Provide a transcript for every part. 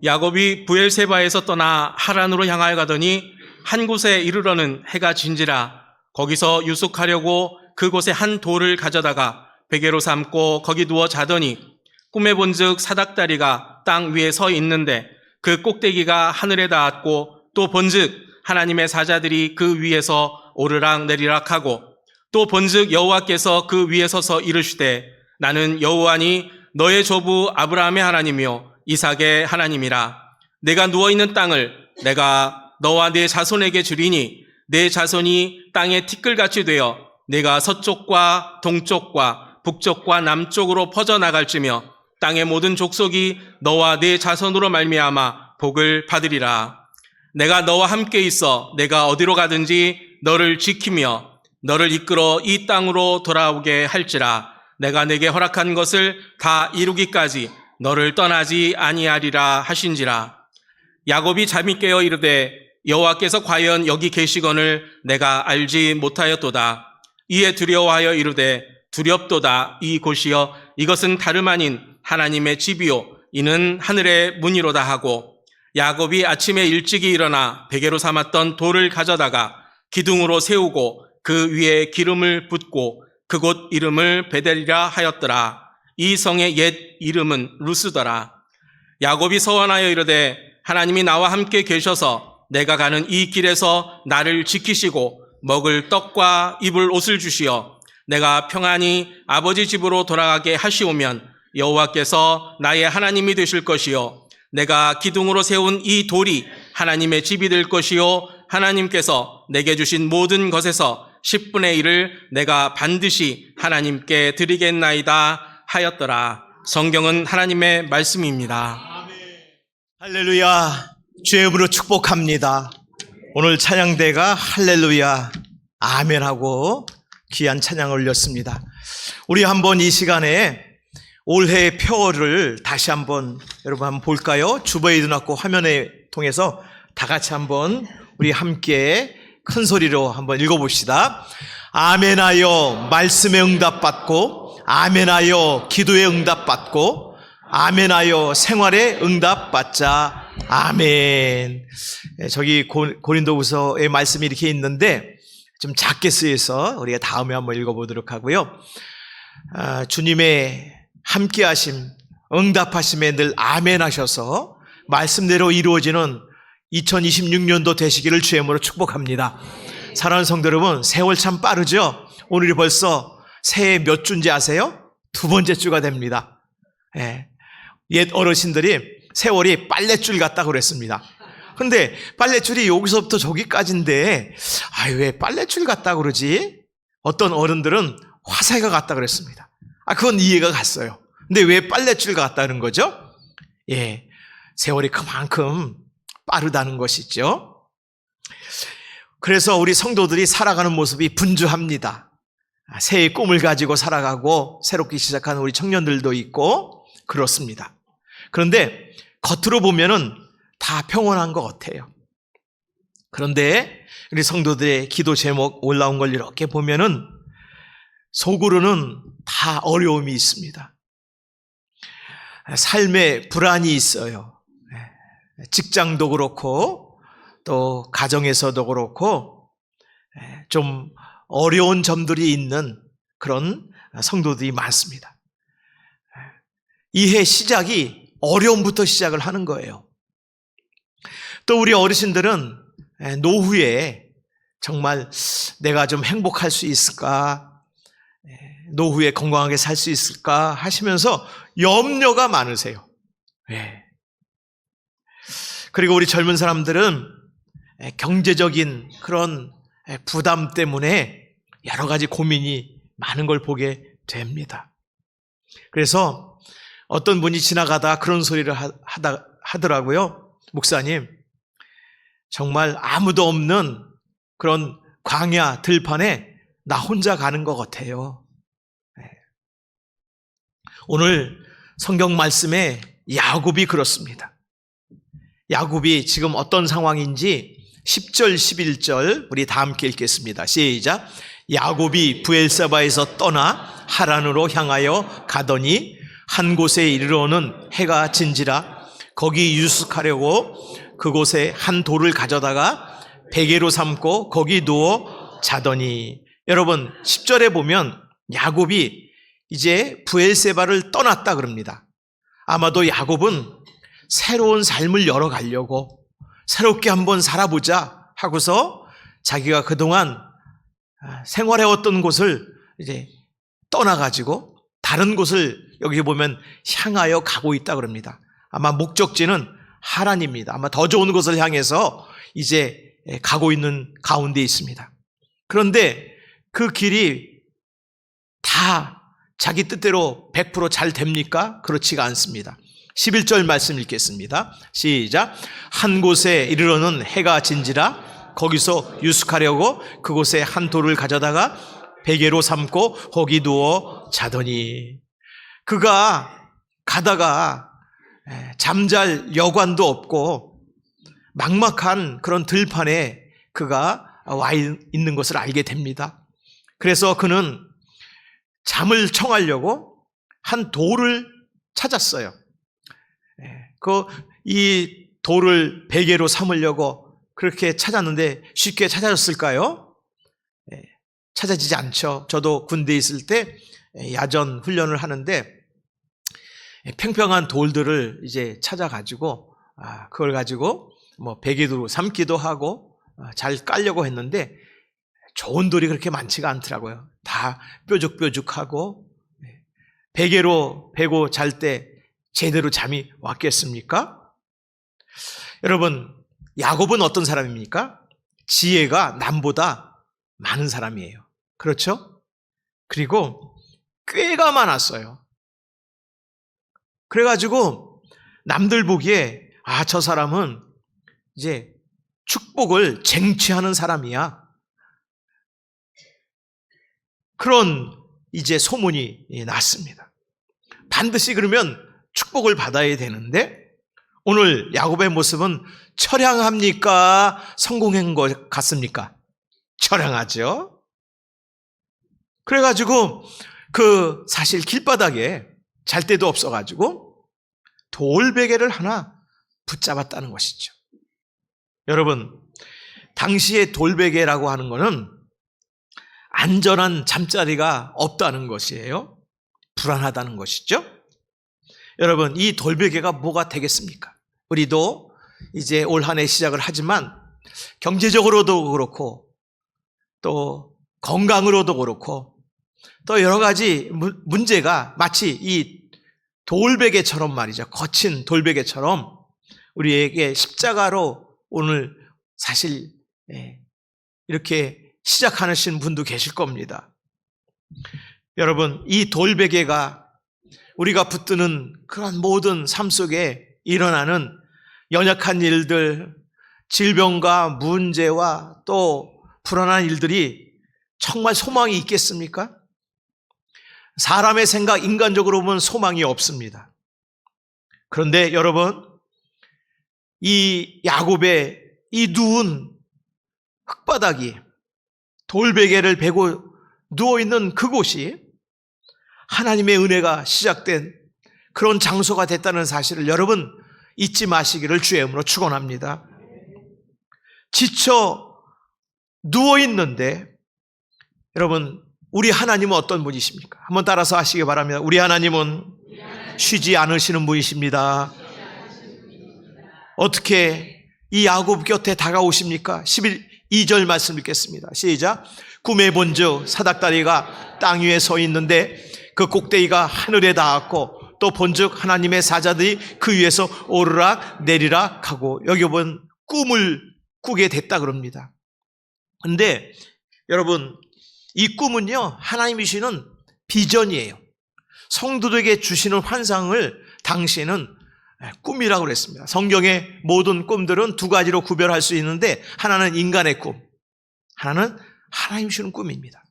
야곱이 브엘세바에서 떠나 하란으로 향하여 가더니 한 곳에 이르러는 해가 진지라. 거기서 유숙하려고 그곳에 한 돌을 가져다가 베개로 삼고 거기 누워 자더니 꿈에 본즉 사닥다리가 땅 위에 서 있는데 그 꼭대기가 하늘에 닿았고 또 본즉 하나님의 사자들이 그 위에서 오르락 내리락 하고 또 본즉 여호와께서 그 위에 서서 이르시되 나는 여호와니 너의 조부 아브라함의 하나님이요 이삭의 하나님이라. 내가 누워있는 땅을 내가 너와 네 자손에게 주리니 내 자손이 땅에 티끌같이 되어 내가 서쪽과 동쪽과 북쪽과 남쪽으로 퍼져나갈지며 땅의 모든 족속이 너와 네 자손으로 말미암아 복을 받으리라. 내가 너와 함께 있어 내가 어디로 가든지 너를 지키며 너를 이끌어 이 땅으로 돌아오게 할지라. 내가 내게 허락한 것을 다 이루기까지 너를 떠나지 아니하리라 하신지라. 야곱이 잠이 깨어 이르되 여호와께서 과연 여기 계시거늘 내가 알지 못하였도다. 이에 두려워하여 이르되 두렵도다. 이 곳이여 이것은 다름 아닌 하나님의 집이요 이는 하늘의 문이로다 하고 야곱이 아침에 일찍이 일어나 베개로 삼았던 돌을 가져다가 기둥으로 세우고 그 위에 기름을 붓고 그곳 이름을 베델이라 하였더라. 이 성의 옛 이름은 루스더라. 야곱이 서원하여 이르되 하나님이 나와 함께 계셔서 내가 가는 이 길에서 나를 지키시고 먹을 떡과 입을 옷을 주시어 내가 평안히 아버지 집으로 돌아가게 하시오면 여호와께서 나의 하나님이 되실 것이요 내가 기둥으로 세운 이 돌이 하나님의 집이 될 것이요 하나님께서 내게 주신 모든 것에서 10분의 1을 내가 반드시 하나님께 드리겠나이다 하였더라. 성경은 하나님의 말씀입니다. 할렐루야. 주의 이름으로 축복합니다. 오늘 찬양대가 할렐루야 아멘하고 귀한 찬양을 올렸습니다. 우리 한번 이 시간에 올해의 표를 다시 한번 여러분 한번 볼까요? 주보에 넣어놓고 화면에 통해서 다 같이 한번 우리 함께 큰 소리로 한번 읽어봅시다. 아멘하여 말씀에 응답받고 아멘하여 기도에 응답받고 아멘하여 생활에 응답받자. 아멘. 저기 고린도후서의 말씀이 이렇게 있는데 좀 작게 쓰여서 우리가 다음에 한번 읽어보도록 하고요. 주님의 함께하심, 응답하심에 늘 아멘 하셔서 말씀대로 이루어지는 2026년도 되시기를 주의 이름으로 축복합니다. 사랑하는 성도 여러분, 세월 참 빠르죠? 오늘이 벌써 새해 몇 주인지 아세요? 2번째 주가 됩니다. 옛 어르신들이 세월이 빨랫줄 같다고 그랬습니다. 근데 빨랫줄이 여기서부터 저기까지인데 왜 빨랫줄 같다고 그러지? 어떤 어른들은 화살과 같다고 그랬습니다. 그건 이해가 갔어요. 근데 왜 빨랫줄 같다는 거죠? 세월이 그만큼 빠르다는 것이죠. 그래서 우리 성도들이 살아가는 모습이 분주합니다. 새해 꿈을 가지고 살아가고 새롭게 시작하는 우리 청년들도 있고 그렇습니다. 그런데 겉으로 보면은 다 평온한 것 같아요. 그런데 우리 성도들의 기도 제목 올라온 걸 이렇게 보면은 속으로는 다 어려움이 있습니다. 삶에 불안이 있어요. 직장도 그렇고 또 가정에서도 그렇고 좀 어려운 점들이 있는 그런 성도들이 많습니다. 이 해 시작이 어려움부터 시작을 하는 거예요. 또 우리 어르신들은 노후에 정말 내가 좀 행복할 수 있을까, 노후에 건강하게 살 수 있을까 하시면서 염려가 많으세요. 그리고 우리 젊은 사람들은 경제적인 그런 부담 때문에 여러 가지 고민이 많은 걸 보게 됩니다. 그래서 어떤 분이 지나가다 그런 소리를 하더라고요. 목사님, 정말 아무도 없는 그런 광야 들판에 나 혼자 가는 것 같아요. 오늘 성경 말씀에 야곱이 그렇습니다. 야곱이 지금 어떤 상황인지 10절, 11절 우리 다 함께 읽겠습니다. 시작. 야곱이 브엘세바에서 떠나 하란으로 향하여 가더니 한 곳에 이르러는 해가 진지라. 거기 유숙하려고 그곳에 한 돌을 가져다가 베개로 삼고 거기 누워 자더니. 여러분 10절에 보면 야곱이 이제 브엘세바를 떠났다 그럽니다. 아마도 야곱은 새로운 삶을 열어가려고 새롭게 한번 살아보자 하고서 자기가 그동안 생활해왔던 곳을 이제 떠나가지고 다른 곳을 여기 보면 향하여 가고 있다 그럽니다. 아마 목적지는 하란입니다. 아마 더 좋은 곳을 향해서 이제 가고 있는 가운데 있습니다. 그런데 그 길이 다 자기 뜻대로 100% 됩니까? 그렇지가 않습니다. 11절 말씀 읽겠습니다. 시작. 한 곳에 이르러는 해가 진지라 거기서 유숙하려고 그곳에 한 돌을 가져다가 베개로 삼고 거기 누워 자더니. 그가 가다가 잠잘 여관도 없고 막막한 그런 들판에 그가 와 있는 것을 알게 됩니다. 그래서 그는 잠을 청하려고 한 돌을 찾았어요. 이 돌을 베개로 삼으려고 그렇게 찾았는데 쉽게 찾아졌을까요? 찾아지지 않죠. 저도 군대에 있을 때 야전 훈련을 하는데 평평한 돌들을 이제 찾아가지고 그걸 가지고 뭐 베개로 삼기도 하고 잘 깔려고 했는데 좋은 돌이 그렇게 많지가 않더라고요. 다 뾰족뾰족하고 베개로 베고 잘 때 제대로 잠이 왔겠습니까? 여러분 야곱은 어떤 사람입니까? 지혜가 남보다 많은 사람이에요. 그렇죠? 그리고 꾀가 많았어요. 그래가지고 남들 보기에 저 사람은 이제 축복을 쟁취하는 사람이야. 그런 이제 소문이 났습니다. 반드시 그러면 축복을 받아야 되는데 오늘 야곱의 모습은 처량합니까? 성공한 것 같습니까? 처량하죠. 그래가지고 사실 길바닥에 잘 데도 없어가지고 돌베개를 하나 붙잡았다는 것이죠. 여러분 당시의 돌베개라고 하는 것은 안전한 잠자리가 없다는 것이에요. 불안하다는 것이죠. 여러분 이 돌베개가 뭐가 되겠습니까? 우리도 이제 올 한 해 시작을 하지만 경제적으로도 그렇고 또 건강으로도 그렇고 또 여러 가지 문제가 마치 이 돌베개처럼 말이죠. 거친 돌베개처럼 우리에게 십자가로 오늘 사실 이렇게 시작하시는 분도 계실 겁니다. 여러분 이 돌베개가 우리가 붙드는 그런 모든 삶 속에 일어나는 연약한 일들, 질병과 문제와 또 불안한 일들이 정말 소망이 있겠습니까? 사람의 생각, 인간적으로 보면 소망이 없습니다. 그런데 여러분 이 야곱의 이 누운 흙바닥이 돌베개를 베고 누워있는 그곳이 하나님의 은혜가 시작된 그런 장소가 됐다는 사실을 여러분 잊지 마시기를 주의 이름으로 축원합니다. 지쳐 누워있는데 여러분 우리 하나님은 어떤 분이십니까? 한번 따라서 하시기 바랍니다. 우리 하나님은 쉬지 않으시는 분이십니다. 어떻게 이 야곱 곁에 다가오십니까? 12절 말씀 읽겠습니다. 시작. 꿈에 본즉 사닥다리가 땅 위에 서 있는데 그 꼭대기가 하늘에 닿았고 또 본즉 하나님의 사자들이 그 위에서 오르락 내리락 하고 여기 보면 꿈을 꾸게 됐다 그럽니다. 근데 여러분 이 꿈은요 하나님이 주시는 비전이에요. 성도들에게 주시는 환상을 당시에는 꿈이라고 그랬습니다. 성경의 모든 꿈들은 두 가지로 구별할 수 있는데 하나는 인간의 꿈, 하나는 하나님 주시는 꿈입니다.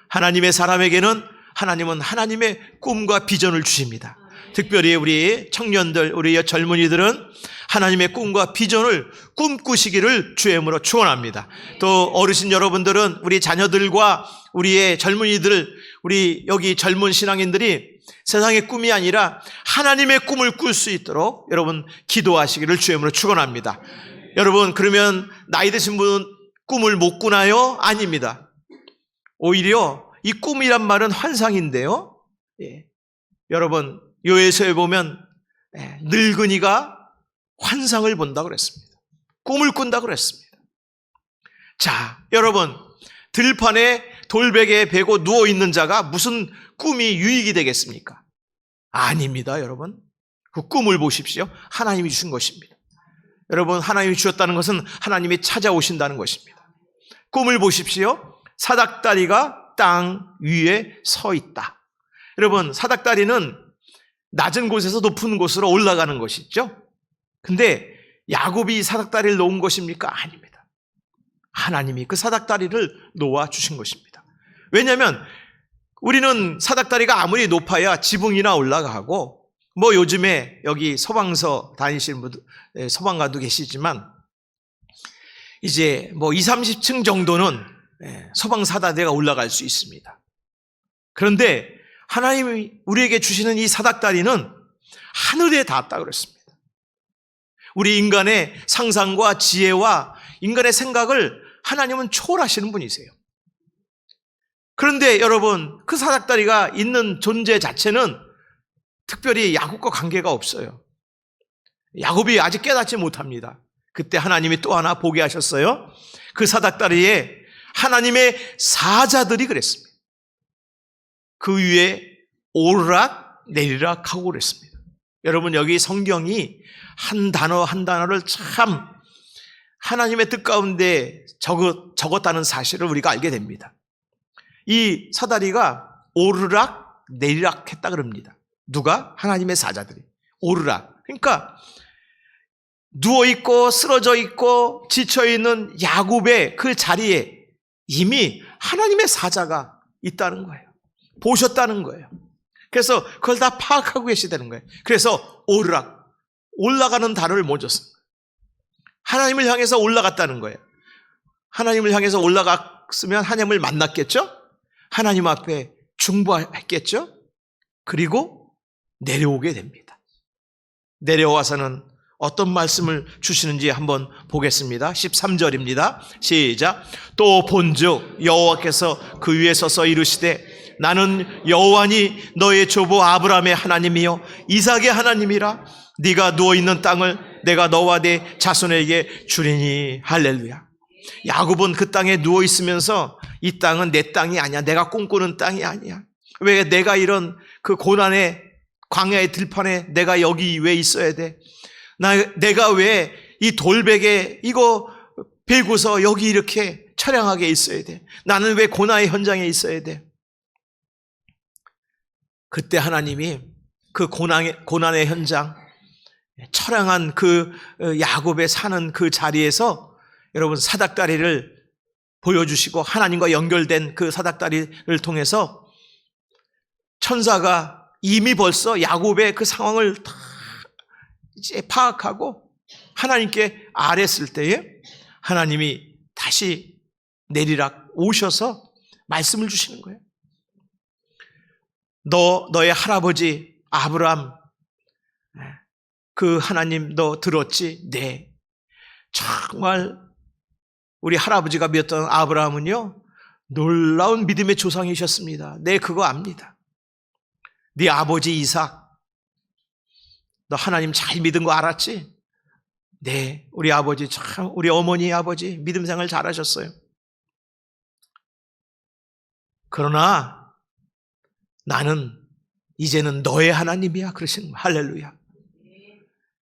하나님의 사람에게는 하나님은 하나님의 꿈과 비전을 주십니다. 특별히 우리 청년들, 우리 젊은이들은 하나님의 꿈과 비전을 꿈꾸시기를 주의 이름으로 축원합니다. 또 어르신 여러분들은 우리 자녀들과 우리의 젊은이들, 우리 여기 젊은 신앙인들이 세상의 꿈이 아니라 하나님의 꿈을 꿀 수 있도록 여러분 기도하시기를 주의 이름으로 축원합니다. 여러분, 그러면 나이 드신 분은 꿈을 못 꾸나요? 아닙니다. 오히려 이 꿈이란 말은 환상인데요. 여러분, 요에서에 보면 늙은이가 환상을 본다고 그랬습니다. 꿈을 꾼다고 그랬습니다. 자, 여러분, 들판에 돌베개에 베고 누워있는 자가 무슨 꿈이 유익이 되겠습니까? 아닙니다, 여러분. 그 꿈을 보십시오. 하나님이 주신 것입니다. 여러분, 하나님이 주셨다는 것은 하나님이 찾아오신다는 것입니다. 꿈을 보십시오. 사닥다리가 땅 위에 서 있다. 여러분, 사닥다리는 낮은 곳에서 높은 곳으로 올라가는 것이죠. 근데 야곱이 사닥다리를 놓은 것입니까? 아닙니다. 하나님이 그 사닥다리를 놓아 주신 것입니다. 왜냐하면 우리는 사닥다리가 아무리 높아야 지붕이나 올라가고, 뭐 요즘에 여기 서방서 다니시는 분들, 서방가도 계시지만 이제 뭐 20, 30층 정도는 서방 사다리가 올라갈 수 있습니다. 그런데 하나님이 우리에게 주시는 이 사닥다리는 하늘에 닿았다고 그랬습니다. 우리 인간의 상상과 지혜와 인간의 생각을 하나님은 초월하시는 분이세요. 그런데 여러분, 그 사닥다리가 있는 존재 자체는 특별히 야곱과 관계가 없어요. 야곱이 아직 깨닫지 못합니다. 그때 하나님이 또 하나 보게 하셨어요. 그 사닥다리에 하나님의 사자들이 그랬습니다. 그 위에 오르락 내리락 하고 그랬습니다. 여러분, 여기 성경이 한 단어 한 단어를 참 하나님의 뜻 가운데 적었다는 사실을 우리가 알게 됩니다. 이 사다리가 오르락 내리락 했다 그럽니다. 누가? 하나님의 사자들이. 오르락. 그러니까 누워있고 쓰러져 있고 지쳐있는 야곱의 그 자리에 이미 하나님의 사자가 있다는 거예요. 보셨다는 거예요. 그래서 그걸 다 파악하고 계시다는 거예요. 그래서 오르락, 올라가는 단어를 먼저 쓴 거예요. 하나님을 향해서 올라갔다는 거예요. 하나님을 향해서 올라갔으면 하나님을 만났겠죠? 하나님 앞에 중보했겠죠? 그리고 내려오게 됩니다. 내려와서는 어떤 말씀을 주시는지 한번 보겠습니다. 13절입니다. 시작. 또 본즉 여호와께서 그 위에 서서 이르시되 나는 여호와니 너의 조부 아브라함의 하나님이요 이삭의 하나님이라. 네가 누워있는 땅을 내가 너와 네 자손에게 주리니. 할렐루야. 야곱은 그 땅에 누워있으면서 이 땅은 내 땅이 아니야, 내가 꿈꾸는 땅이 아니야. 왜 내가 이런 그 고난의 광야의 들판에 내가 여기 왜 있어야 돼? 내가 왜 이 돌베개 이거 베고서 여기 이렇게 처량하게 있어야 돼? 나는 왜 고난의 현장에 있어야 돼? 그때 하나님이 그 고난의 현장, 처량한 그 야곱의 사는 그 자리에서 여러분 사닥다리를 보여주시고 하나님과 연결된 그 사닥다리를 통해서 천사가 이미 벌써 야곱의 그 상황을 다 이제 파악하고 하나님께 아뢰었을 때에 하나님이 다시 내리락 오셔서 말씀을 주시는 거예요. 너의 할아버지 아브라함 그 하나님 너 들었지? 네. 정말 우리 할아버지가 믿었던 아브라함은요 놀라운 믿음의 조상이셨습니다. 네, 그거 압니다. 네 아버지 이삭 너 하나님 잘 믿은 거 알았지? 네, 우리 아버지 참 우리 어머니 아버지 믿음 생활 잘하셨어요. 그러나 나는 이제는 너의 하나님이야 그러시는 거야. 할렐루야.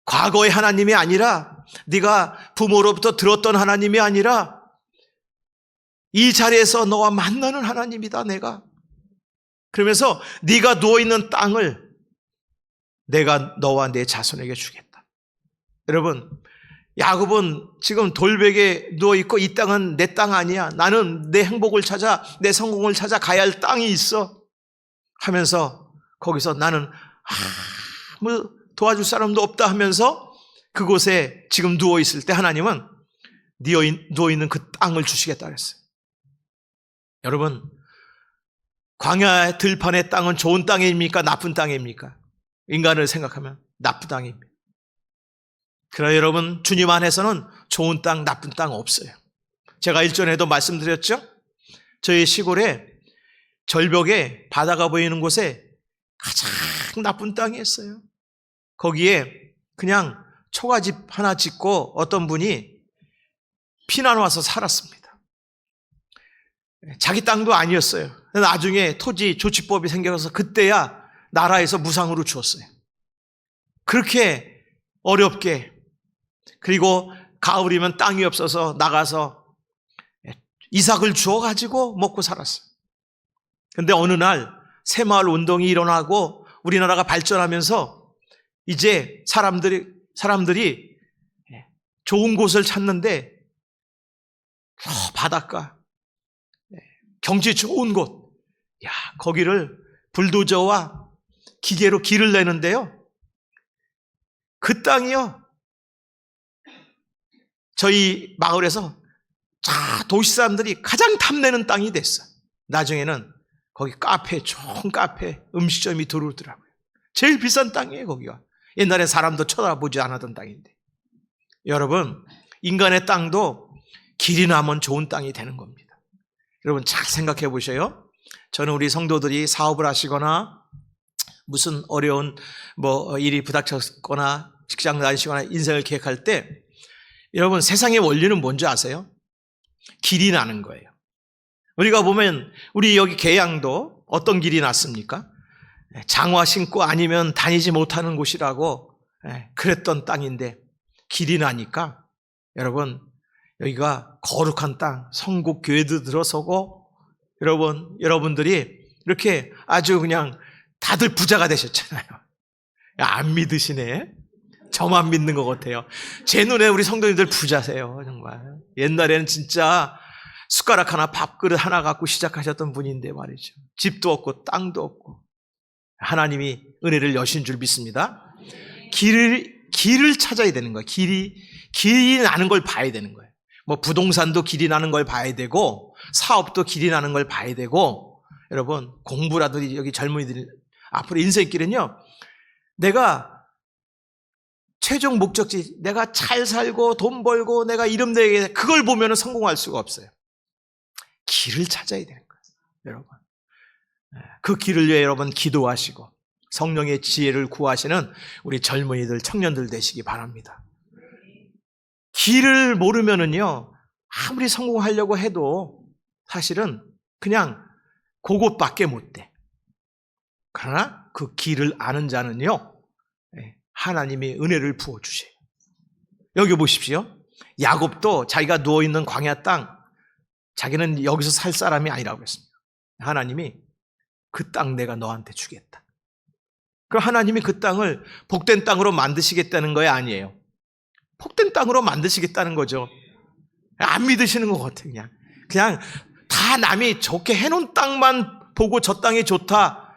과거의 하나님이 아니라 네가 부모로부터 들었던 하나님이 아니라 이 자리에서 너와 만나는 하나님이다 내가. 그러면서 네가 누워있는 땅을 내가 너와 내 자손에게 주겠다. 여러분, 야곱은 지금 돌베개에 누워있고 이 땅은 내 땅 아니야. 나는 내 행복을 찾아 내 성공을 찾아 가야 할 땅이 있어 하면서 거기서 나는 아무 도와줄 사람도 없다 하면서 그곳에 지금 누워있을 때 하나님은 누워있는 그 땅을 주시겠다 그랬어요. 여러분, 광야 들판의 땅은 좋은 땅입니까? 나쁜 땅입니까? 인간을 생각하면 나쁜 땅입니다. 그러나 여러분, 주님 안에서는 좋은 땅, 나쁜 땅 없어요. 제가 일전에도 말씀드렸죠? 저희 시골에 절벽에 바다가 보이는 곳에 가장 나쁜 땅이 있어요. 거기에 그냥 초가집 하나 짓고 어떤 분이 피난 와서 살았습니다. 자기 땅도 아니었어요. 나중에 토지 조치법이 생겨서 그때야 나라에서 무상으로 주었어요. 그렇게 어렵게, 그리고 가을이면 땅이 없어서 나가서 이삭을 주워가지고 먹고 살았어요. 근데 어느 날 새마을 운동이 일어나고 우리나라가 발전하면서 이제 사람들이 좋은 곳을 찾는데 바닷가, 경치 좋은 곳, 거기를 불도저와 기계로 길을 내는데요. 그 땅이요, 저희 마을에서 도시 사람들이 가장 탐내는 땅이 됐어요. 나중에는 거기 좋은 카페, 음식점이 들어오더라고요. 제일 비싼 땅이에요, 거기가. 옛날에 사람도 쳐다보지 않았던 땅인데. 여러분, 인간의 땅도 길이 나면 좋은 땅이 되는 겁니다. 여러분 잘 생각해 보셔요. 저는 우리 성도들이 사업을 하시거나 무슨 어려운 일이 부닥쳤거나 직장 다니시거나 인생을 계획할 때 여러분 세상의 원리는 뭔지 아세요? 길이 나는 거예요. 우리가 보면 우리 여기 계양도 어떤 길이 났습니까? 장화 신고 아니면 다니지 못하는 곳이라고 그랬던 땅인데 길이 나니까 여러분 여기가 거룩한 땅, 성국 교회도 들어서고 여러분들이 이렇게 아주 그냥 다들 부자가 되셨잖아요. 안 믿으시네. 저만 믿는 것 같아요. 제 눈에 우리 성도님들 부자세요, 정말. 옛날에는 진짜 숟가락 하나, 밥그릇 하나 갖고 시작하셨던 분인데 말이죠. 집도 없고 땅도 없고 하나님이 은혜를 여신 줄 믿습니다. 길을 찾아야 되는 거예요. 길이 나는 걸 봐야 되는 거예요. 부동산도 길이 나는 걸 봐야 되고 사업도 길이 나는 걸 봐야 되고 여러분 공부라도 여기 젊은이들이 앞으로 인생길은요, 내가 최종 목적지, 내가 잘 살고 돈 벌고 내가 이름 내게 그걸 보면 성공할 수가 없어요. 길을 찾아야 되는 거예요, 여러분. 그 길을 위해 여러분 기도하시고 성령의 지혜를 구하시는 우리 젊은이들, 청년들 되시기 바랍니다. 길을 모르면은요, 아무리 성공하려고 해도 사실은 그냥 그곳밖에 못 돼. 그러나 그 길을 아는 자는요, 하나님이 은혜를 부어주세요. 여기 보십시오. 야곱도 자기가 누워있는 광야 땅, 자기는 여기서 살 사람이 아니라고 했습니다. 하나님이 그 땅 내가 너한테 주겠다. 그럼 하나님이 그 땅을 복된 땅으로 만드시겠다는 거예요? 아니에요. 복된 땅으로 만드시겠다는 거죠. 안 믿으시는 것 같아요. 그냥 다 남이 좋게 해놓은 땅만 보고 저 땅이 좋다.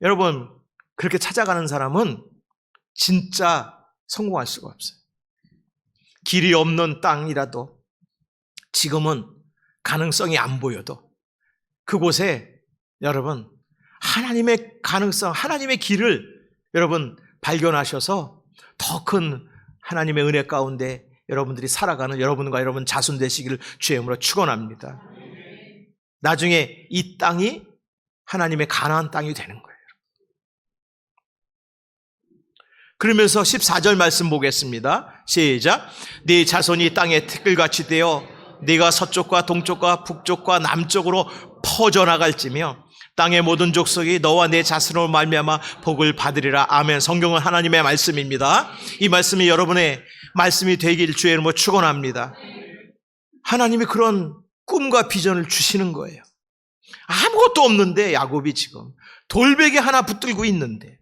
여러분, 그렇게 찾아가는 사람은 진짜 성공할 수가 없어요. 길이 없는 땅이라도 지금은 가능성이 안 보여도 그곳에 여러분 하나님의 가능성, 하나님의 길을 여러분 발견하셔서 더 큰 하나님의 은혜 가운데 여러분들이 살아가는 여러분과 여러분 자손 되시기를 주의 이름으로 축원합니다. 나중에 이 땅이 하나님의 가나안 땅이 되는 거예요. 그러면서 14절 말씀 보겠습니다. 시작. 네 자손이 땅에 티끌같이 되어 네가 서쪽과 동쪽과 북쪽과 남쪽으로 퍼져나갈지며 땅의 모든 족속이 너와 내 자손으로 말미암아 복을 받으리라. 아멘. 성경은 하나님의 말씀입니다. 이 말씀이 여러분의 말씀이 되길 주의 이름으로 축원합니다. 하나님이 그런 꿈과 비전을 주시는 거예요. 아무것도 없는데 야곱이 지금 돌베개 하나 붙들고 있는데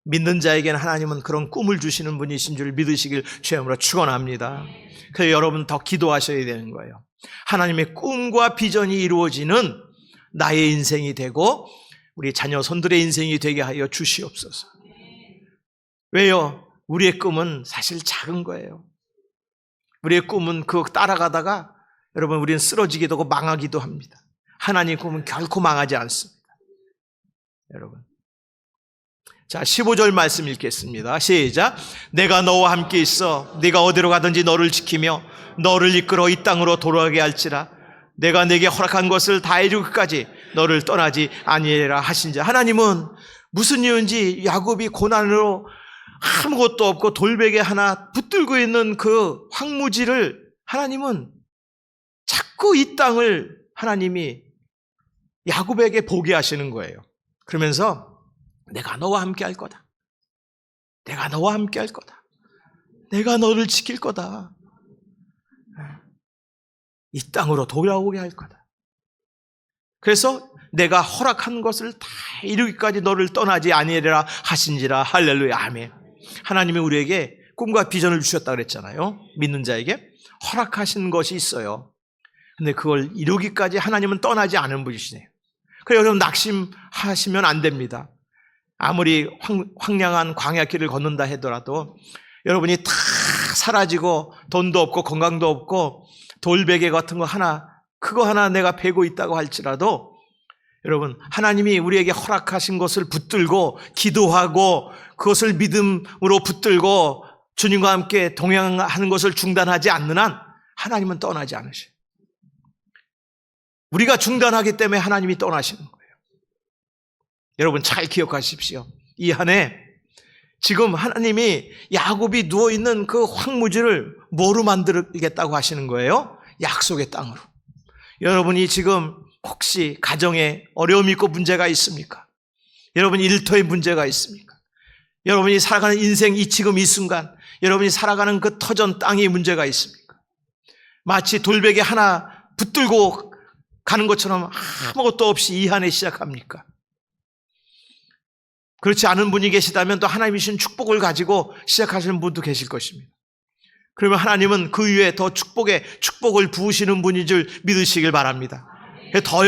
믿는 자에게는 하나님은 그런 꿈을 주시는 분이신 줄 믿으시길 주의 이름으로 축원합니다. 그래서 여러분 더 기도하셔야 되는 거예요. 하나님의 꿈과 비전이 이루어지는 나의 인생이 되고 우리 자녀 손들의 인생이 되게 하여 주시옵소서. 왜요? 우리의 꿈은 사실 작은 거예요. 우리의 꿈은 그거 따라가다가 여러분 우리는 쓰러지기도 하고 망하기도 합니다. 하나님 꿈은 결코 망하지 않습니다. 여러분. 자, 15절 말씀 읽겠습니다. 시작. 내가 너와 함께 있어 네가 어디로 가든지 너를 지키며 너를 이끌어 이 땅으로 돌아가게 할지라. 내가 내게 허락한 것을 다 이루기까지 너를 떠나지 아니하리라 하신자. 하나님은 무슨 이유인지 야곱이 고난으로 아무것도 없고 돌베개 하나 붙들고 있는 그 황무지를 하나님은 자꾸 이 땅을 하나님이 야곱에게 보게 하시는 거예요. 그러면서 내가 너와 함께 할 거다. 내가 너와 함께 할 거다. 내가 너를 지킬 거다. 이 땅으로 돌아오게 할 거다. 그래서 내가 허락한 것을 다 이루기까지 너를 떠나지 아니하리라 하신지라. 할렐루야. 아멘. 하나님이 우리에게 꿈과 비전을 주셨다 그랬잖아요. 믿는 자에게 허락하신 것이 있어요. 근데 그걸 이루기까지 하나님은 떠나지 않은 분이시네요. 그래서 여러분 낙심하시면 안 됩니다. 아무리 황량한 광야길을 걷는다 하더라도 여러분이 다 사라지고 돈도 없고 건강도 없고 돌베개 같은 거 하나 그거 하나 내가 베고 있다고 할지라도 여러분 하나님이 우리에게 허락하신 것을 붙들고 기도하고 그것을 믿음으로 붙들고 주님과 함께 동행하는 것을 중단하지 않는 한 하나님은 떠나지 않으셔요. 우리가 중단하기 때문에 하나님이 떠나시는 거예요. 여러분 잘 기억하십시오. 이 한 해 지금 하나님이 야곱이 누워있는 그 황무지를 뭐로 만들겠다고 하시는 거예요? 약속의 땅으로. 여러분이 지금 혹시 가정에 어려움이 있고 문제가 있습니까? 여러분 일터에 문제가 있습니까? 여러분이 살아가는 인생 지금 이 순간 여러분이 살아가는 그 터전 땅에 문제가 있습니까? 마치 돌베개 하나 붙들고 가는 것처럼 아무것도 없이 이 한 해 시작합니까? 그렇지 않은 분이 계시다면 또 하나님이 주신 축복을 가지고 시작하시는 분도 계실 것입니다. 그러면 하나님은 그 위에 더 축복을 부으시는 분인 줄 믿으시길 바랍니다. 더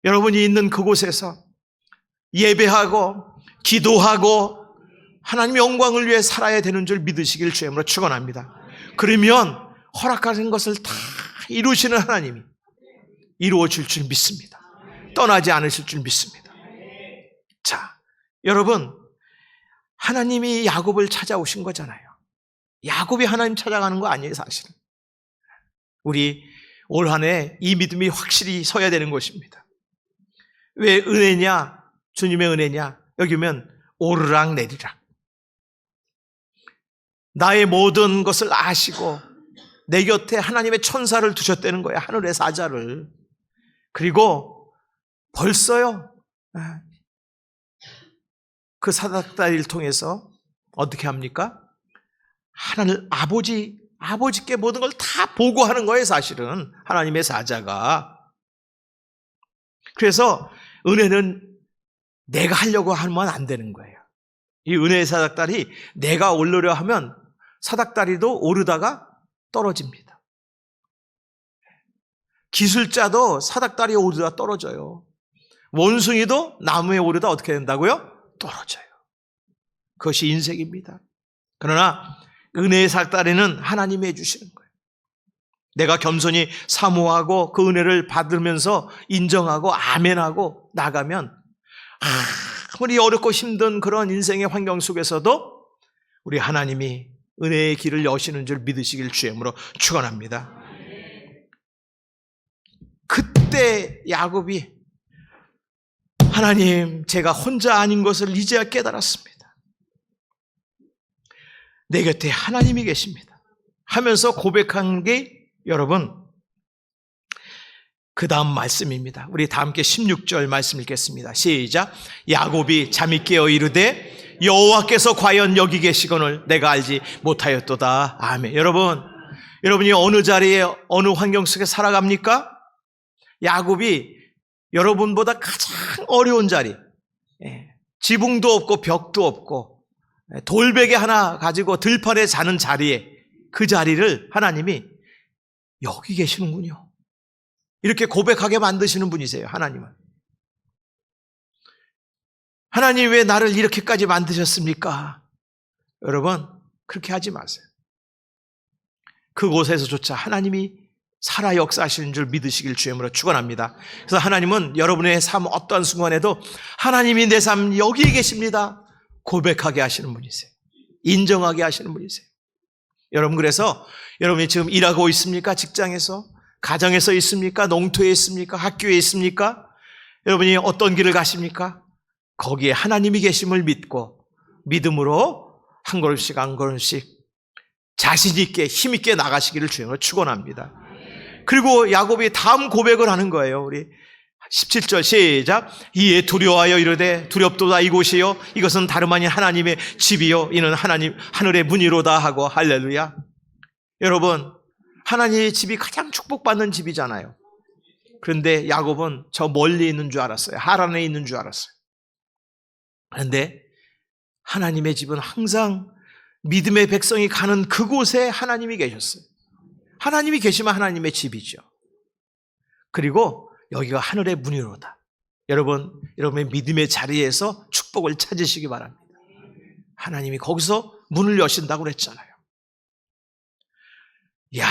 여러분이 있는 그곳에서 예배하고 기도하고 하나님의 영광을 위해 살아야 되는 줄 믿으시길 주님으로 축원합니다. 그러면 허락하신 것을 다 이루시는 하나님이 이루어 줄 줄 믿습니다. 떠나지 않으실 줄 믿습니다. 자, 여러분 하나님이 야곱을 찾아오신 거잖아요. 야곱이 하나님 찾아가는 거 아니에요, 사실은. 우리 올 한 해 이 믿음이 확실히 서야 되는 것입니다. 왜 은혜냐? 주님의 은혜냐? 여기 오면 오르락 내리락. 나의 모든 것을 아시고 내 곁에 하나님의 천사를 두셨다는 거예요. 하늘의 사자를. 그리고 벌써요. 그 사닥다리를 통해서 어떻게 합니까? 하나님 아버지께 모든 걸 다 보고하는 거예요, 사실은. 하나님의 사자가. 그래서 은혜는 내가 하려고 하면 안 되는 거예요. 이 은혜의 사닥다리 내가 오르려 하면 사닥다리도 오르다가 떨어집니다. 기술자도 사닥다리에 오르다 떨어져요. 원숭이도 나무에 오르다 어떻게 된다고요? 떨어져요. 그것이 인생입니다. 그러나 은혜의 사닥다리는 하나님이 해주시는 거예요. 내가 겸손히 사모하고 그 은혜를 받으면서 인정하고 아멘하고 나가면 아무리 어렵고 힘든 그런 인생의 환경 속에서도 우리 하나님이 은혜의 길을 여시는 줄 믿으시길 주임으로 축원합니다. 그때 야곱이 하나님, 제가 혼자 아닌 것을 이제야 깨달았습니다. 내 곁에 하나님이 계십니다 하면서 고백한 게 여러분 그 다음 말씀입니다. 우리 다 함께 16절 말씀 읽겠습니다. 시작. 야곱이 잠이 깨어 이르되 여호와께서 과연 여기 계시거늘 내가 알지 못하였도다. 아멘. 여러분이 어느 자리에 어느 환경 속에 살아갑니까? 야곱이 여러분보다 가장 어려운 자리, 지붕도 없고 벽도 없고 돌베개 하나 가지고 들판에 자는 자리에 그 자리를 하나님이 여기 계시는군요. 이렇게 고백하게 만드시는 분이세요, 하나님은. 하나님 왜 나를 이렇게까지 만드셨습니까? 여러분, 그렇게 하지 마세요. 그곳에서조차 하나님이 살아 역사하시는 줄 믿으시길 주임으로 축원합니다. 그래서 하나님은 여러분의 삶 어떠한 순간에도 하나님이 내 삶 여기에 계십니다 고백하게 하시는 분이세요. 인정하게 하시는 분이세요. 여러분, 그래서 여러분이 지금 일하고 있습니까? 직장에서? 가정에서 있습니까? 농토에 있습니까? 학교에 있습니까? 여러분이 어떤 길을 가십니까? 거기에 하나님이 계심을 믿고 믿음으로 한 걸음씩 한 걸음씩 자신 있게 힘 있게 나가시기를 주님으로 축원합니다. 그리고 야곱이 다음 고백을 하는 거예요. 우리 17절 시작. 이에 두려워하여 이르되 두렵도다 이곳이요 이것은 다름 아닌 하나님의 집이요 이는 하나님 하늘의 문이로다 하고 할렐루야. 여러분, 하나님의 집이 가장 축복받는 집이잖아요. 그런데 야곱은 저 멀리 있는 줄 알았어요. 하란에 있는 줄 알았어요. 그런데 하나님의 집은 항상 믿음의 백성이 가는 그곳에 하나님이 계셨어요. 하나님이 계시면 하나님의 집이죠. 그리고 여기가 하늘의 문이로다. 여러분, 여러분의 믿음의 자리에서 축복을 찾으시기 바랍니다. 하나님이 거기서 문을 여신다고 그랬잖아요. 야,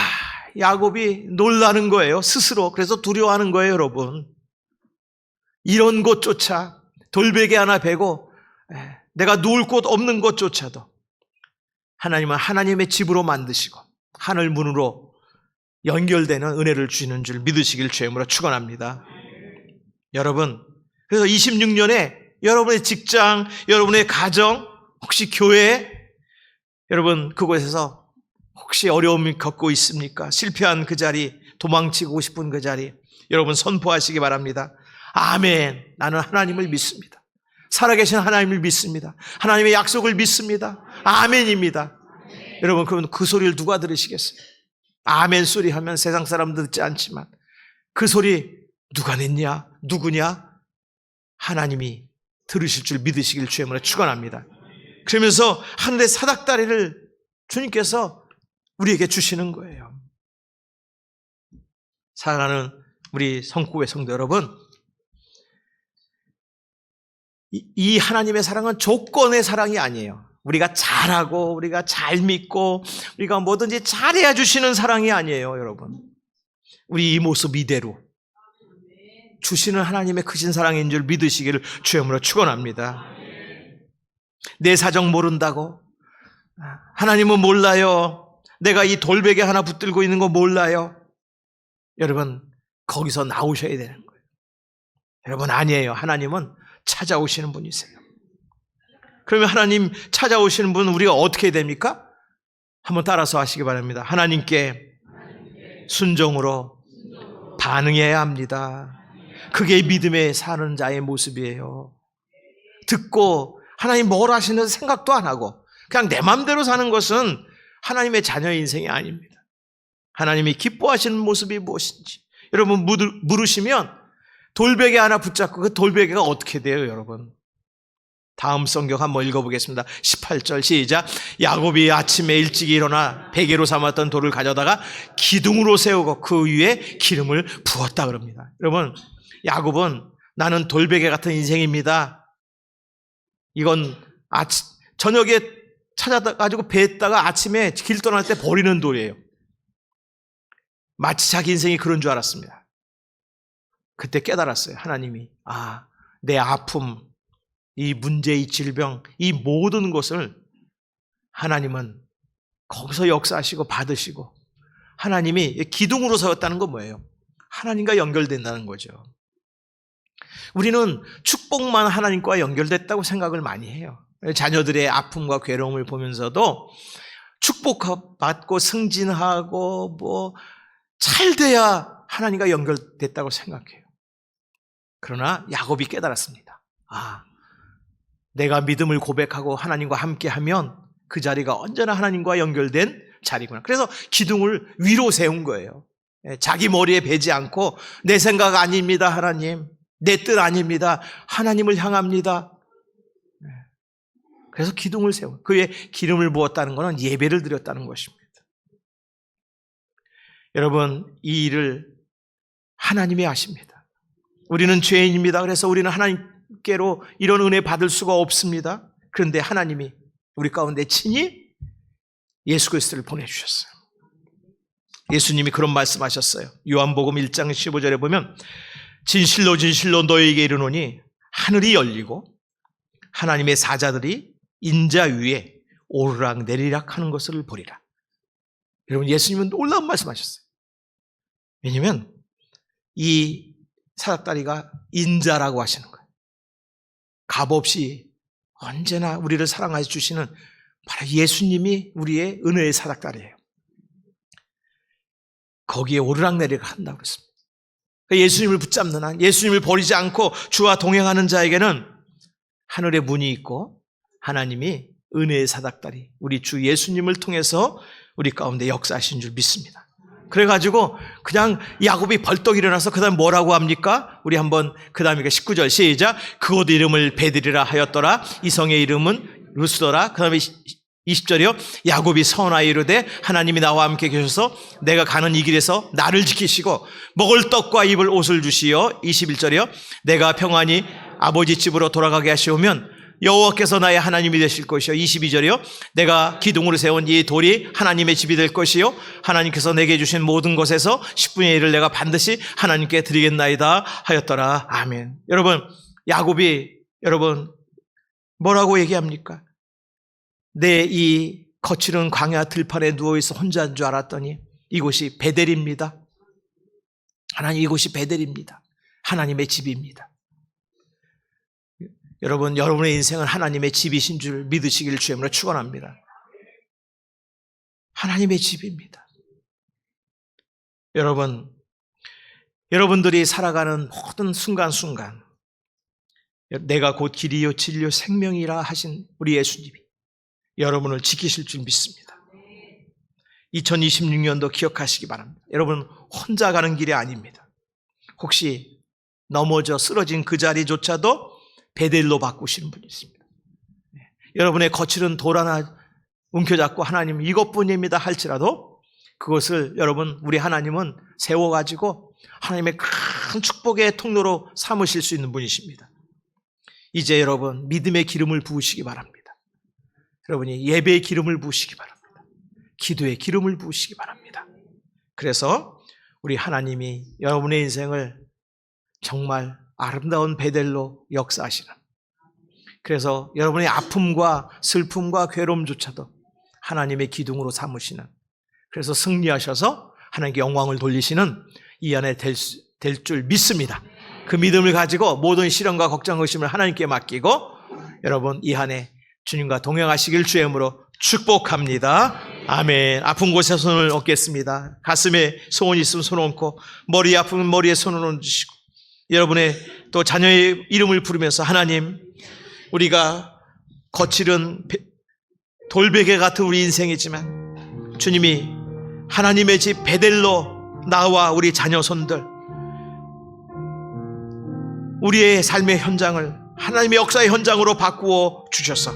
야곱이 놀라는 거예요. 스스로. 그래서 두려워하는 거예요, 여러분. 이런 곳조차 돌베개 하나 베고 내가 누울 곳 없는 곳조차도 하나님은 하나님의 집으로 만드시고 하늘 문으로 연결되는 은혜를 주시는 줄 믿으시길 주임으로 축원합니다. 여러분, 그래서 26년에 여러분의 직장, 여러분의 가정, 혹시 교회, 여러분 그곳에서 혹시 어려움을 겪고 있습니까? 실패한 그 자리, 도망치고 싶은 그 자리, 여러분 선포하시기 바랍니다. 아멘. 나는 하나님을 믿습니다. 살아계신 하나님을 믿습니다. 하나님의 약속을 믿습니다. 아멘입니다. 여러분, 그러면 그 소리를 누가 들으시겠어요? 아멘 소리 하면 세상 사람도 듣지 않지만 그 소리 누가 냈냐? 누구냐? 하나님이 들으실 줄 믿으시길 주님으로 축원합니다. 그러면서 하늘의 사닥다리를 주님께서 우리에게 주시는 거예요. 사랑하는 우리 성구의 성도 여러분, 이 하나님의 사랑은 조건의 사랑이 아니에요. 우리가 잘하고 우리가 잘 믿고 우리가 뭐든지 잘해야 주시는 사랑이 아니에요, 여러분. 우리 이 모습 이대로 주시는 하나님의 크신 사랑인 줄 믿으시기를 주님으로 축원합니다. 내 사정 모른다고? 하나님은 몰라요. 내가 이 돌베개 하나 붙들고 있는 거 몰라요? 여러분, 거기서 나오셔야 되는 거예요. 여러분, 아니에요. 하나님은 찾아오시는 분이세요. 그러면 하나님 찾아오시는 분 우리가 어떻게 됩니까? 한번 따라서 하시기 바랍니다. 하나님께 순종으로 반응해야 합니다. 그게 믿음에 사는 자의 모습이에요. 듣고 하나님 뭘 하시는 생각도 안 하고 그냥 내 마음대로 사는 것은 하나님의 자녀의 인생이 아닙니다. 하나님이 기뻐하시는 모습이 무엇인지 여러분 물으시면 돌베개 하나 붙잡고 그 돌베개가 어떻게 돼요, 여러분? 다음 성경 한번 읽어보겠습니다. 18절 시작. 야곱이 아침에 일찍 일어나 베개로 삼았던 돌을 가져다가 기둥으로 세우고 그 위에 기름을 부었다 그럽니다. 여러분, 야곱은 나는 돌베개 같은 인생입니다. 이건 저녁에 찾아가지고 배에다가 아침에 길 떠날 때 버리는 돌이에요. 마치 자기 인생이 그런 줄 알았습니다. 그때 깨달았어요. 하나님이 내 아픔, 이 문제, 이 질병, 이 모든 것을 하나님은 거기서 역사하시고 받으시고 하나님이 기둥으로 세웠다는 건 뭐예요? 하나님과 연결된다는 거죠. 우리는 축복만 하나님과 연결됐다고 생각을 많이 해요. 자녀들의 아픔과 괴로움을 보면서도 축복받고 승진하고 잘 돼야 하나님과 연결됐다고 생각해요. 그러나 야곱이 깨달았습니다. 내가 믿음을 고백하고 하나님과 함께하면 그 자리가 언제나 하나님과 연결된 자리구나. 그래서 기둥을 위로 세운 거예요. 자기 머리에 베지 않고 내 생각 아닙니다, 하나님. 내 뜻 아닙니다. 하나님을 향합니다. 그래서 기둥을 세워. 그 위에 기름을 부었다는 것은 예배를 드렸다는 것입니다. 여러분, 이 일을 하나님이 하십니다. 우리는 죄인입니다. 그래서 우리는 하나님께로 이런 은혜 받을 수가 없습니다. 그런데 하나님이 우리 가운데 친히 예수 그리스도를 보내주셨어요. 예수님이 그런 말씀하셨어요. 요한복음 1장 15절에 보면 진실로 진실로 너희에게 이르노니 하늘이 열리고 하나님의 사자들이 인자 위에 오르락 내리락 하는 것을 보리라. 여러분, 예수님은 놀라운 말씀하셨어요. 왜냐하면 이 사닥다리가 인자라고 하시는 거예요. 값없이 언제나 우리를 사랑해 주시는 바로 예수님이 우리의 은혜의 사닥다리예요. 거기에 오르락내리락 한다고 그랬습니다. 예수님을 붙잡는 한, 예수님을 버리지 않고 주와 동행하는 자에게는 하늘의 문이 있고 하나님이 은혜의 사닥다리, 우리 주 예수님을 통해서 우리 가운데 역사하신 줄 믿습니다. 그래가지고 그냥 야곱이 벌떡 일어나서 그 다음 뭐라고 합니까? 우리 한번 그 다음에 19절 시작. 그곳 이름을 베들이라 하였더라. 이 성의 이름은 루스더라. 그 다음에 20절이요. 야곱이 선하여 이르되 하나님이 나와 함께 계셔서 내가 가는 이 길에서 나를 지키시고 먹을 떡과 입을 옷을 주시어. 21절이요. 내가 평안히 아버지 집으로 돌아가게 하시오면 여호와께서 나의 하나님이 되실 것이요. 22절이요. 내가 기둥으로 세운 이 돌이 하나님의 집이 될 것이요. 하나님께서 내게 주신 모든 것에서 10분의 1을 내가 반드시 하나님께 드리겠나이다 하였더라. 아멘. 여러분, 야곱이 여러분 뭐라고 얘기합니까? 내 이 거칠은 광야 들판에 누워있어 혼자인 줄 알았더니 이곳이 베델입니다. 하나님, 이곳이 베델입니다. 하나님의 집입니다. 여러분, 여러분의 인생은 하나님의 집이신 줄 믿으시길 주님으로 축원합니다. 하나님의 집입니다. 여러분들이 살아가는 모든 순간순간 내가 곧 길이요 진리요 생명이라 하신 우리 예수님이 여러분을 지키실 줄 믿습니다. 2026년도 기억하시기 바랍니다. 여러분, 혼자 가는 길이 아닙니다. 혹시 넘어져 쓰러진 그 자리조차도 베델로 바꾸시는 분이 있습니다. 여러분의 거칠은 돌 하나 움켜잡고 하나님 이것뿐입니다 할지라도 그것을 여러분, 우리 하나님은 세워가지고 하나님의 큰 축복의 통로로 삼으실 수 있는 분이십니다. 이제 여러분, 믿음의 기름을 부으시기 바랍니다. 여러분이 예배의 기름을 부으시기 바랍니다. 기도의 기름을 부으시기 바랍니다. 그래서 우리 하나님이 여러분의 인생을 정말 아름다운 베델로 역사하시는, 그래서 여러분의 아픔과 슬픔과 괴로움조차도 하나님의 기둥으로 삼으시는, 그래서 승리하셔서 하나님께 영광을 돌리시는 이 안에 될 줄 믿습니다. 그 믿음을 가지고 모든 시련과 걱정, 의심을 하나님께 맡기고 여러분 이 한해 주님과 동행하시길 주의 이름으로 축복합니다. 아멘. 아픈 곳에 손을 얹겠습니다. 가슴에 소원이 있으면 손을 얹고, 머리 아프면 머리에 손을 얹으시고, 여러분의 또 자녀의 이름을 부르면서 하나님, 우리가 거칠은 돌베개 같은 우리 인생이지만 주님이 하나님의 집 베델로 나와 우리 자녀 손들, 우리의 삶의 현장을 하나님의 역사의 현장으로 바꾸어 주셔서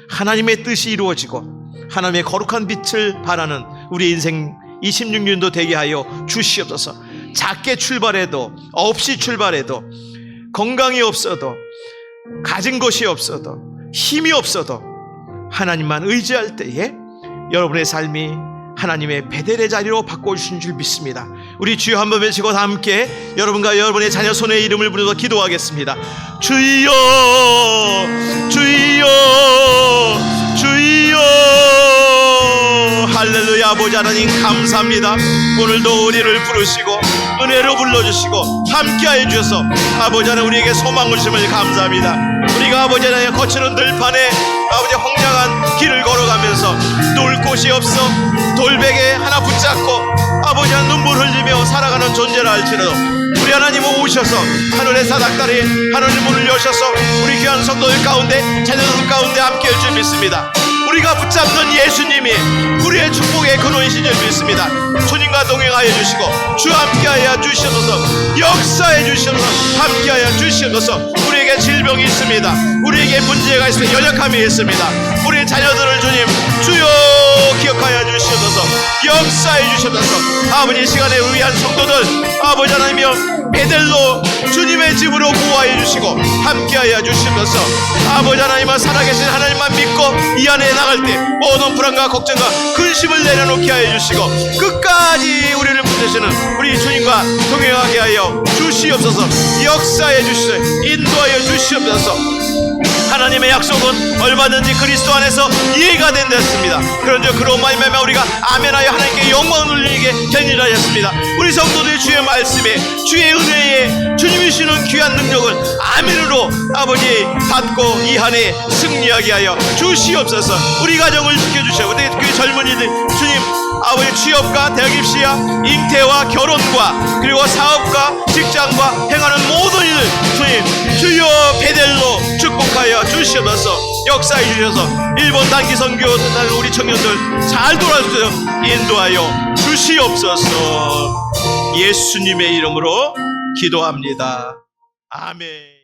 하나님의 뜻이 이루어지고 하나님의 거룩한 빛을 발하는 우리 인생 26년도 되게 하여 주시옵소서. 작게 출발해도, 없이 출발해도, 건강이 없어도, 가진 것이 없어도, 힘이 없어도 하나님만 의지할 때에 여러분의 삶이 하나님의 베델의 자리로 바꿔주신 줄 믿습니다. 우리 주여 한번 외치고 다 함께 여러분과 여러분의 자녀 손의 이름을 부르서 기도하겠습니다. 주여, 주여, 주여. 할렐루야. 아버지 하나님 감사합니다. 오늘도 우리를 부르시고 은혜로 불러주시고 함께하여 주셔서 아버지 하나님 우리에게 소망을 주심을 감사합니다. 우리가 아버지 하나님 거치는 들판에 아버지 황량한 길을 걸어가면서 놓을 곳이 없어 돌베개 하나 붙잡고 아버지 하나님 눈물 흘리며 살아가는 존재라 할지라도 우리 하나님은 오셔서 하늘의 사닥다리 하늘의 문을 여셔서 우리 귀한 성도들 가운데 자녀들 가운데 함께할 줄 믿습니다. 우리가 붙잡는 예수님이 우리의 축복의 근원이신 줄 믿습니다. 주님과 동행하여 주시고 주와 함께하여 주시옵소서. 역사해 주시옵소서. 함께하여 주시옵소서. 우리에게 질병이 있습니다. 우리에게 문제가 있습니다. 연약함이 있습니다. 우리의 자녀들을 주님 주여 기억하여 주시옵소서. 역사해 주시옵소서. 아버지 시간에 위한 성도들 아버지 하나님이여 베델로 주님의 집으로 구하여 주시고 함께하여 주시옵소서. 아버지 하나님은 살아계신 하나님만 믿고 이 이 안에 나갈 때 모든 불안과 걱정과 근심을 내려놓게 하여 주시고 끝까지 우리를 붙드시는 우리 주님과 동행하게 하여 주시옵소서. 역사해 주시옵소서. 인도하여 주시옵소서. 하나님의 약속은 얼마든지 그리스도 안에서 이해가 된다 했습니다. 그런즉 그로 말미암아 우리가 아멘하여 하나님께 영광을 돌리게 견인하였습니다. 우리 성도들의 주의 말씀에 주의 은혜에 주님이 주시는 귀한 능력을 아멘으로 아버지 받고 이 한 해 승리하게 하여 주시옵소서. 우리 가정을 지켜주시고 우리 교회 젊은이들 주님 아버지 취업과 대학 입시와 잉태와 결혼과 그리고 사업과 직장과 행하는 모든 일을 주님 주여 베델로 축복하여 주시옵소서. 역사해 주셔서 일본 단기 선교 우리 청년들 잘 돌아주세요. 인도하여 주시옵소서. 예수님의 이름으로 기도합니다. 아멘.